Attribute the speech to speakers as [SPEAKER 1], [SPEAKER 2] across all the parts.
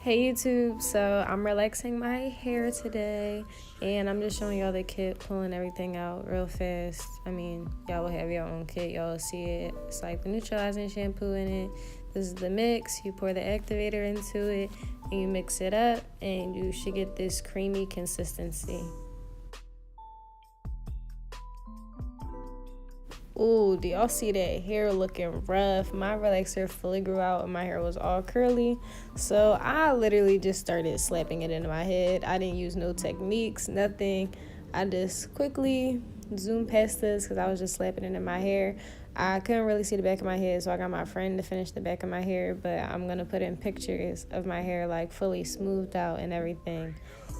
[SPEAKER 1] Hey YouTube, so I'm relaxing my hair today and I'm just showing y'all the kit, pulling everything out real fast. I mean, y'all will have your own kit, y'all will see it. It's like the neutralizing shampoo in it. This is the mix, you pour the activator into it and you mix it up and you should get this creamy consistency. Ooh, do y'all see that hair looking rough? My relaxer fully grew out and my hair was all curly. So I literally just started slapping it into my head. I didn't use no techniques, nothing. I just quickly zoomed past this because I was just slapping it in my hair. I couldn't really see the back of my head, so I got my friend to finish the back of my hair, but I'm gonna put in pictures of my hair like fully smoothed out and everything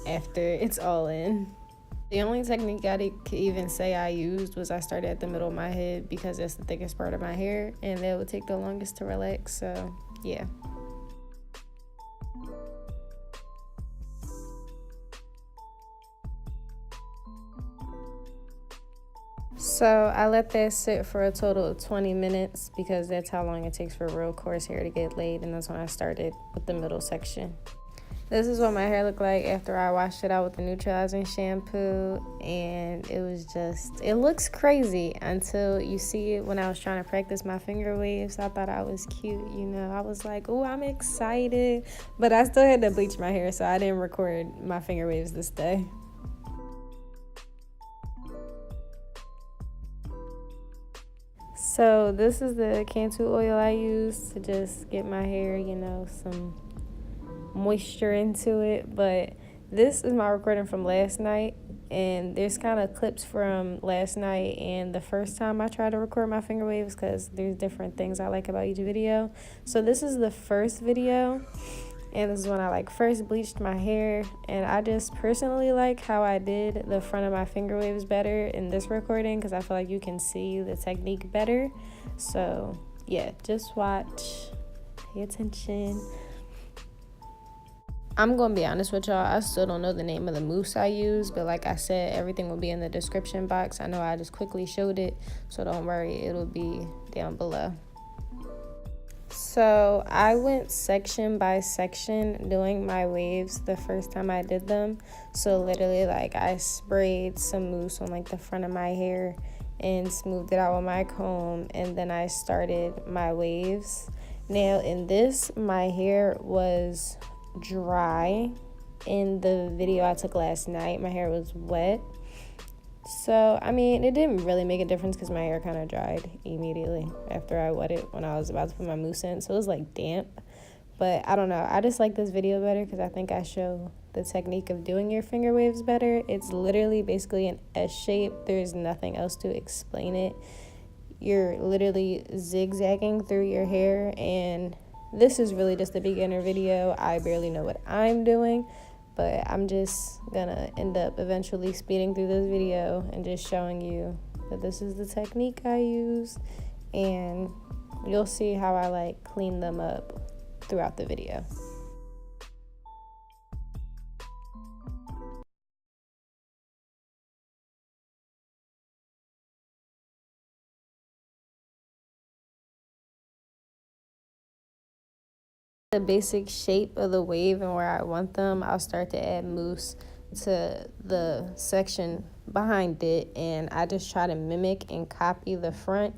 [SPEAKER 1] after it's all in. The only technique I could even say I used was I started at the middle of my head because that's the thickest part of my hair and that would take the longest to relax. So, yeah. So, I let that sit for a total of 20 minutes because that's how long it takes for real coarse hair to get laid, and that's when I started with the middle section. This is what my hair looked like after I washed it out with the neutralizing shampoo, and it looks crazy until you see it. When I was trying to practice my finger waves, I thought I was cute, I was like, oh, I'm excited, but I still had to bleach my hair, so I didn't record my finger waves this day. So this is the Cantu oil I use to just get my hair, some moisture into it. But this is my recording from last night, and there's kind of clips from last night and the first time I tried to record my finger waves because there's different things I like about each video. So this is the first video, and this is when I first bleached my hair, and I just personally like how I did the front of my finger waves better in this recording because I feel like you can see the technique better. So yeah, just watch, pay attention. I'm gonna be honest with y'all, I still don't know the name of the mousse I use, but like I said, everything will be in the description box. I know I just quickly showed it, so don't worry, it'll be down below. So I went section by section doing my waves the first time I did them. So literally I sprayed some mousse on the front of my hair and smoothed it out with my comb, and then I started my waves. Now in this, my hair was dry. In the video I took last night, my hair was wet. So, I mean, it didn't really make a difference because my hair kind of dried immediately after I wet it when I was about to put my mousse in. So it was damp. But I don't know. I just like this video better because I think I show the technique of doing your finger waves better. It's literally basically an S shape. There's nothing else to explain it. You're literally zigzagging through your hair, and this is really just a beginner video. I barely know what I'm doing, but I'm just gonna end up eventually speeding through this video and just showing you that this is the technique I use, and you'll see how I clean them up throughout the video. The basic shape of the wave and where I want them, I'll start to add mousse to the section behind it, and I just try to mimic and copy the front.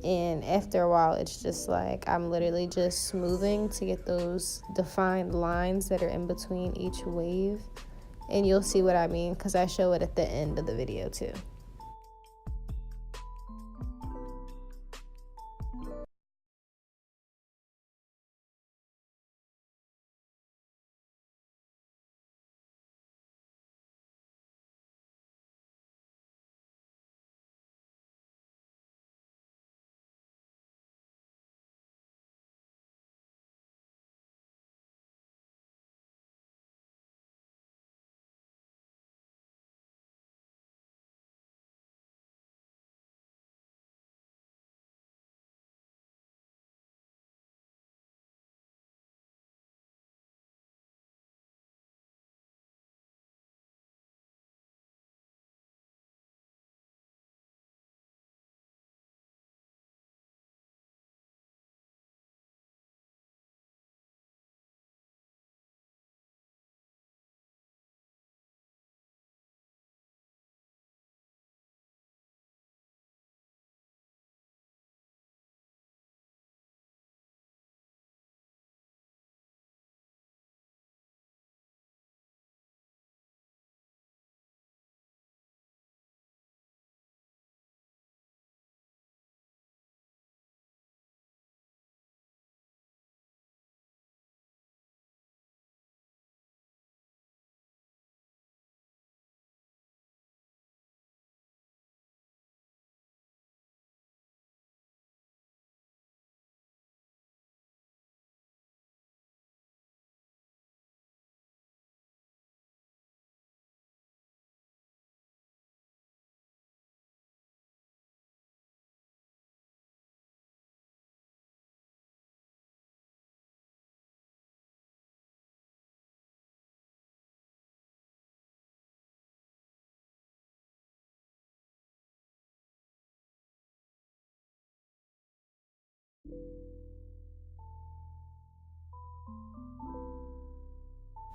[SPEAKER 1] And after a while, it's just I'm literally just smoothing to get those defined lines that are in between each wave, and you'll see what I mean because I show it at the end of the video too.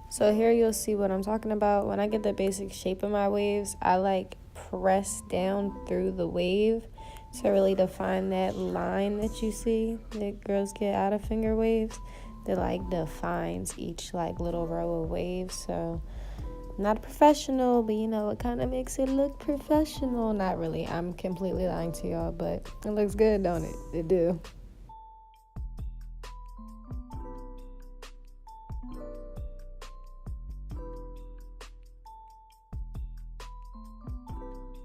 [SPEAKER 1] So here you'll see what I'm talking about. When I get the basic shape of my waves, I like press down through the wave to really define that line that you see that girls get out of finger waves. That like defines each like little row of waves. So I'm not a professional, but you know, it kind of makes it look professional. Not really. I'm completely lying to y'all, but it looks good, don't it? It do.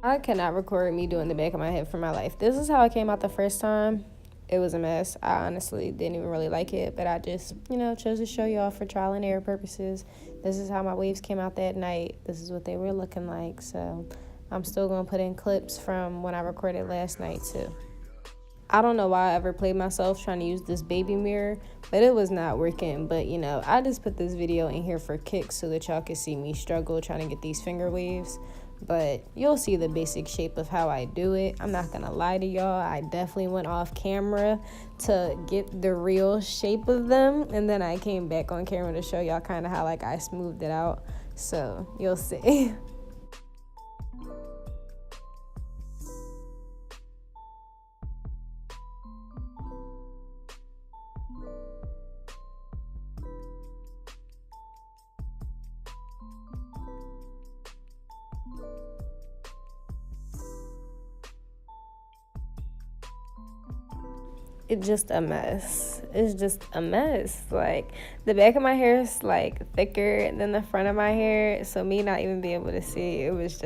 [SPEAKER 1] I cannot record me doing the back of my head for my life. This is how it came out the first time. It was a mess. I honestly didn't even really like it, but I just, chose to show y'all for trial and error purposes. This is how my waves came out that night. This is what they were looking like. So I'm still going to put in clips from when I recorded last night too. I don't know why I ever played myself trying to use this baby mirror, but it was not working. But, I just put this video in here for kicks so that y'all can see me struggle trying to get these finger waves. But you'll see the basic shape of how I do it. I'm not gonna lie to y'all, I definitely went off camera to get the real shape of them, and then I came back on camera to show y'all kind of how like I smoothed it out. So you'll see. It's just a mess. It's just a mess. Like, the back of my hair is like thicker than the front of my hair, so me not even being able to see, it was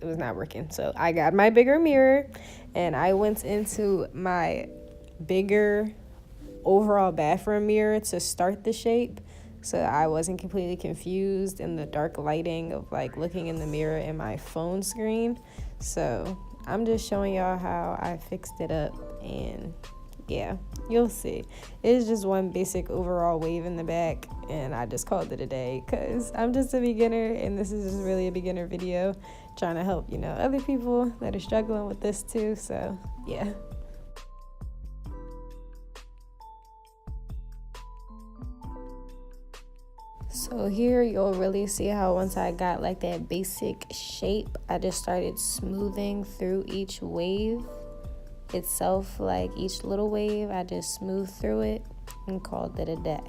[SPEAKER 1] not working. So I got my bigger mirror and I went into my bigger overall bathroom mirror to start the shape, so I wasn't completely confused in the dark lighting of like looking in the mirror in my phone screen. So I'm just showing y'all how I fixed it up, and yeah, you'll see. It's just one basic overall wave in the back, and I just called it a day because I'm just a beginner, and this is just really a beginner video trying to help, other people that are struggling with this too. So yeah. So here you'll really see how once I got like that basic shape, I just started smoothing through each wave itself, like each little wave, I just smoothed through it and called it a day.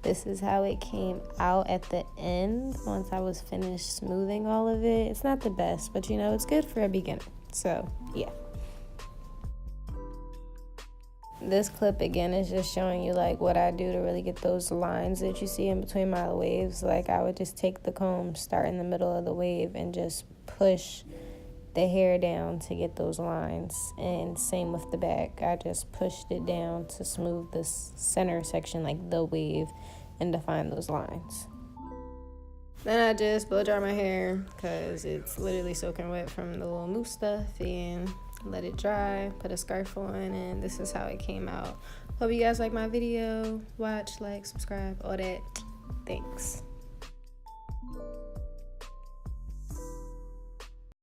[SPEAKER 1] This is how it came out at the end once I was finished smoothing all of it. It's not the best, but it's good for a beginner. So yeah. This clip again is just showing you like what I do to really get those lines that you see in between my waves. Like, I would just take the comb, start in the middle of the wave, and just push the hair down to get those lines. And same with the back, I just pushed it down to smooth this center section, like the wave, and define those lines. Then I just blow dry my hair because it's literally soaking wet from the little mousse stuff, and let it dry, put a scarf on, and this is how it came out. Hope you guys like my video. Watch, like, subscribe, all that. Thanks.